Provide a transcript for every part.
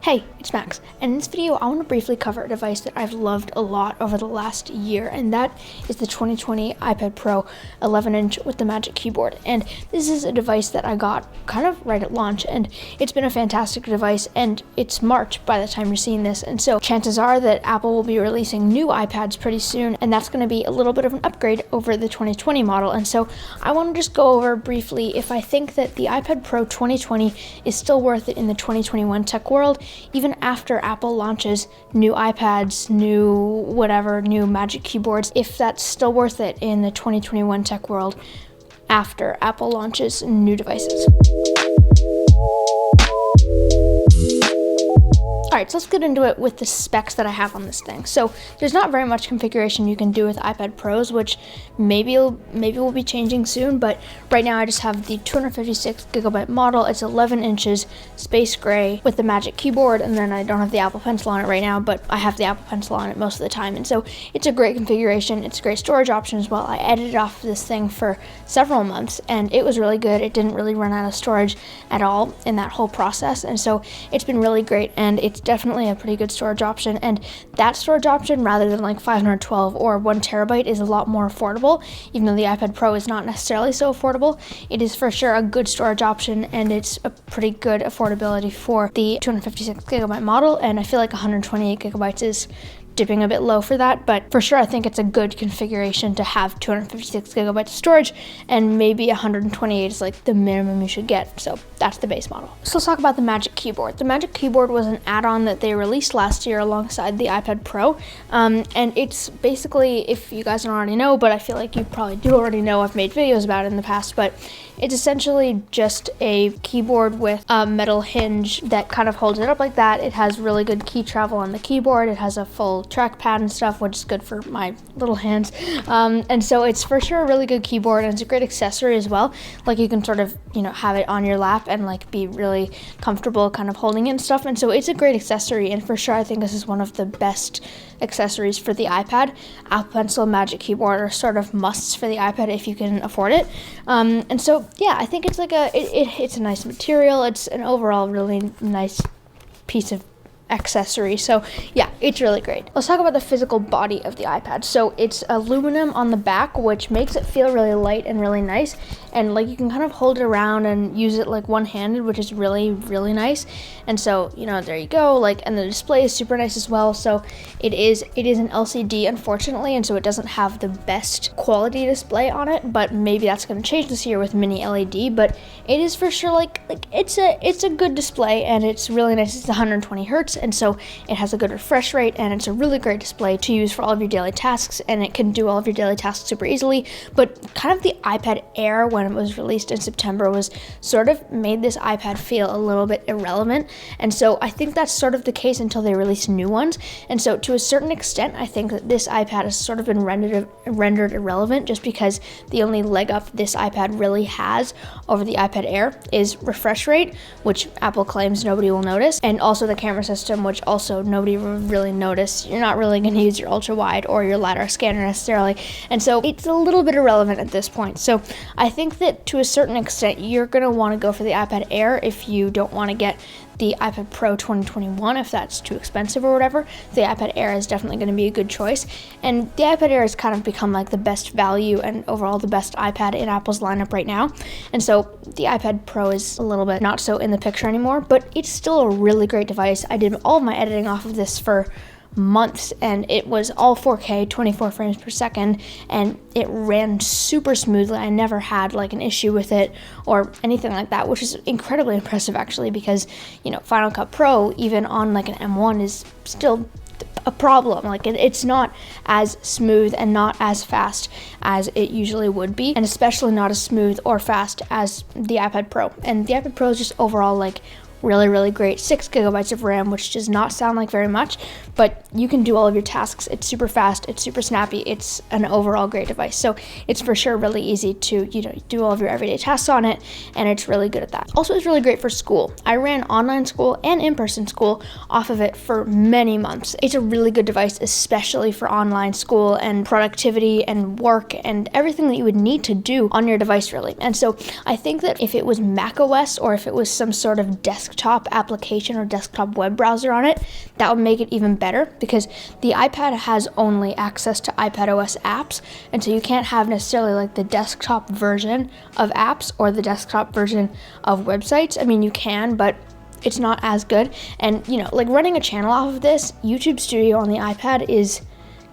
Hey, it's Max, and in this video I want to briefly cover a device that I've loved a lot over the last year, and that is the 2020 iPad Pro 11-inch with the Magic Keyboard. And this is a device that I got kind of right at launch, and it's been a fantastic device, and it's March by the time you're seeing this, and so chances are that Apple will be releasing new iPads pretty soon, and that's going to be a little bit of an upgrade over the 2020 model. And so I want to just go over briefly if I think that the iPad Pro 2020 is still worth it in the 2021 tech world, even after Apple launches new iPads, new Magic Keyboards, if that's still worth it in the 2021 tech world after Apple launches new devices. Alright, so let's get into it with the specs that I have on this thing. So there's not very much configuration you can do with iPad Pros, which maybe will be changing soon, but right now I just have the 256GB model. It's 11 inches, space gray with the Magic Keyboard, and then I don't have the Apple Pencil on it right now, but I have the Apple Pencil on it most of the time, and so it's a great configuration. It's a great storage option as well. I edited off this thing for several months, and it was really good. It didn't really run out of storage at all in that whole process, and so it's been really great, and it's definitely a pretty good storage option. And that storage option, rather than like 512 or 1TB, is a lot more affordable. Even though the iPad Pro is not necessarily so affordable, it is for sure a good storage option, and it's a pretty good affordability for the 256GB model, and I feel like 128GB is dipping a bit low for that, but for sure I think it's a good configuration to have 256GB of storage, and maybe 128 is like the minimum you should get, so that's the base model. So let's talk about the Magic Keyboard. The Magic Keyboard was an add-on that they released last year alongside the iPad Pro, and it's basically, if you guys don't already know, but I feel like you probably do already know, I've made videos about it in the past, but it's essentially just a keyboard with a metal hinge that kind of holds it up like that. It has really good key travel on the keyboard. It has a full trackpad and stuff, which is good for my little hands. And so it's for sure a really good keyboard, and it's a great accessory as well. Like you can sort of, have it on your lap and like be really comfortable kind of holding it and stuff. And so it's a great accessory, and for sure I think this is one of the best accessories for the iPad. Apple Pencil, Magic Keyboard are sort of musts for the iPad if you can afford it. And so yeah, I think it's like it's a nice material. It's an overall really nice piece of accessory. So yeah, it's really great. Let's talk about the physical body of the iPad. So it's aluminum on the back, which makes it feel really light and really nice. And like you can kind of hold it around and use it like one-handed, which is really, really nice. And so, there you go. And the display is super nice as well. So it is an LCD, unfortunately, and so it doesn't have the best quality display on it, but maybe that's going to change this year with mini LED. But it is for sure it's a good display, and it's really nice. It's 120 hertz, and so it has a good refresh rate, and it's a really great display to use for all of your daily tasks, and it can do all of your daily tasks super easily. But kind of the iPad Air, when it was released in September, was sort of made this iPad feel a little bit irrelevant, and so I think that's sort of the case until they release new ones. And so to a certain extent, I think that this iPad has sort of been rendered irrelevant, just because the only leg up this iPad really has over the iPad Air is refresh rate, which Apple claims nobody will notice, and also the camera system, which also nobody will really notice. You're not really going to use your ultra wide or your LiDAR scanner necessarily, and so it's a little bit irrelevant at this point. So I think that to a certain extent you're going to want to go for the iPad Air if you don't want to get the iPad Pro 2021 if that's too expensive or whatever. The iPad Air is definitely going to be a good choice, and the iPad Air has kind of become like the best value and overall the best iPad in Apple's lineup right now, and so the iPad Pro is a little bit not so in the picture anymore, but it's still a really great device. I did all of my editing off of this for months, and it was all 4K 24 frames per second, and it ran super smoothly. I never had like an issue with it or anything like that, which is incredibly impressive actually, because Final Cut Pro even on like an M1 is still a problem. Like it's not as smooth and not as fast as it usually would be, and especially not as smooth or fast as the iPad Pro. And the iPad Pro is just overall like really, really great. 6GB of RAM, which does not sound like very much, but you can do all of your tasks. It's super fast, it's super snappy, it's an overall great device. So it's for sure really easy to, do all of your everyday tasks on it, and it's really good at that. Also, it's really great for school. I ran online school and in-person school off of it for many months. It's a really good device, especially for online school and productivity and work and everything that you would need to do on your device, really. And so I think that if it was macOS or if it was some sort of desktop desktop application or desktop web browser on it, that would make it even better, because the iPad has only access to iPadOS apps, and so you can't have necessarily like the desktop version of apps or the desktop version of websites. I mean, you can, but it's not as good. And you know, like running a channel off of this, YouTube Studio on the iPad is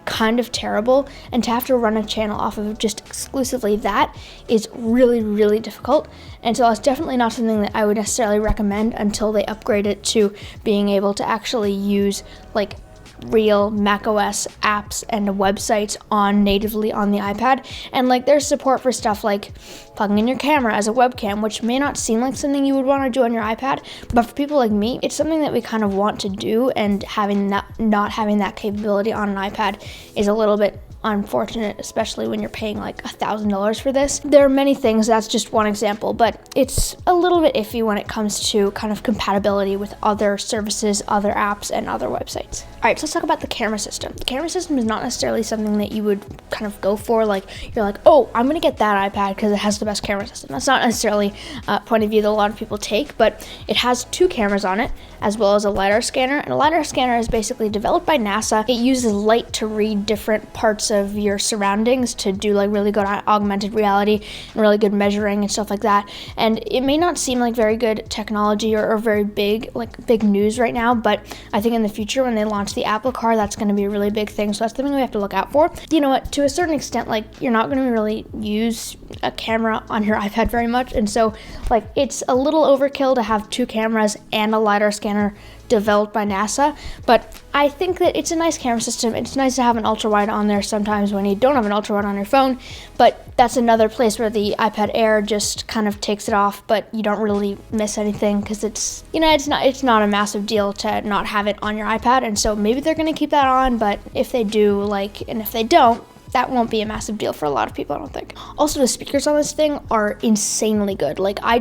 kind of terrible, and to have to run a channel off of just exclusively that is really, really difficult. And so it's definitely not something that I would necessarily recommend until they upgrade it to being able to actually use like real macOS apps and websites natively on the iPad. And like there's support for stuff like plugging in your camera as a webcam, which may not seem like something you would want to do on your iPad, but for people like me, it's something that we kind of want to do, and having that, not having that capability on an iPad is a little bit unfortunate, especially when you're paying like $1,000 for this. There are many things, that's just one example, but it's a little bit iffy when it comes to kind of compatibility with other services, other apps, and other websites. All right, so let's talk about the camera system. The camera system is not necessarily something that you would kind of go for, like you're like, oh, I'm gonna get that iPad because it has the best camera system. That's not necessarily a point of view that a lot of people take, but it has 2 cameras on it, as well as a LiDAR scanner. And a LiDAR scanner is basically developed by NASA. It uses light to read different parts of your surroundings to do like really good augmented reality and really good measuring and stuff like that. And it may not seem like very good technology or very big news right now, but I think in the future when they launch the Apple Car, that's going to be a really big thing. So that's something we have to look out for. You know what, to a certain extent, like you're not going to really use a camera on your iPad very much, and so like it's a little overkill to have 2 cameras and a LiDAR scanner developed by NASA, but I think that it's a nice camera system. It's nice to have an ultra wide on there sometimes when you don't have an ultra wide on your phone, but that's another place where the iPad Air just kind of takes it off, but you don't really miss anything because it's, you know, it's not a massive deal to not have it on your iPad. And so maybe they're going to keep that on, but if they do, and if they don't, that won't be a massive deal for a lot of people, I don't think. Also, the speakers on this thing are insanely good. Like I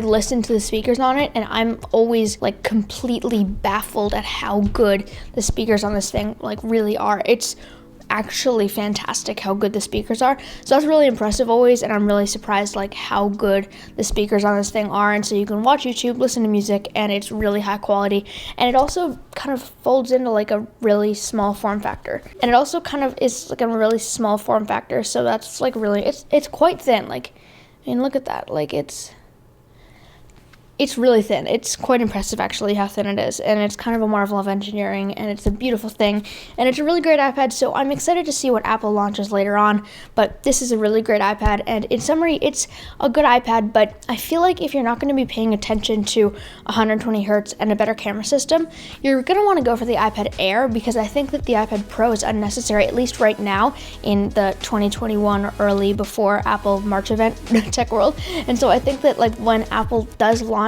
listen to the speakers on it, and I'm always like completely baffled at how good the speakers on this thing like really are. It's actually fantastic how good the speakers are. So that's really impressive always, and I'm really surprised like how good the speakers on this thing are. And so you can watch YouTube, listen to music, and it's really high quality. And it also kind of folds into like a really small form factor. And it also kind of is like a really small form factor. So that's like really, it's quite thin. Like, I mean, look at that. Like it's really thin. It's quite impressive actually how thin it is, and it's kind of a marvel of engineering, and it's a beautiful thing, and it's a really great iPad. So I'm excited to see what Apple launches later on, but this is a really great iPad, and in summary, it's a good iPad. But I feel like if you're not going to be paying attention to 120 hertz and a better camera system, you're going to want to go for the iPad Air, because I think that the iPad Pro is unnecessary, at least right now in the 2021 early before Apple March event Tech World. And so I think that like when Apple does launch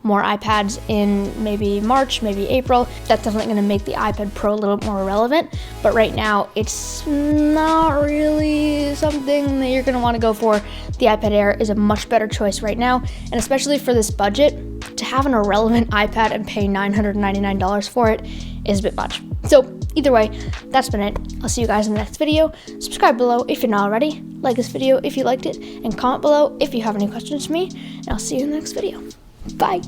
more iPads in maybe March, maybe April, that's definitely going to make the iPad Pro a little more relevant. But right now, it's not really something that you're going to want to go for. The iPad Air is a much better choice right now, and especially for this budget, to have an irrelevant iPad and pay $999 for it is a bit much. So either way, that's been it. I'll see you guys in the next video. Subscribe below if you're not already, like this video if you liked it, and comment below if you have any questions for me, and I'll see you in the next video. Bye.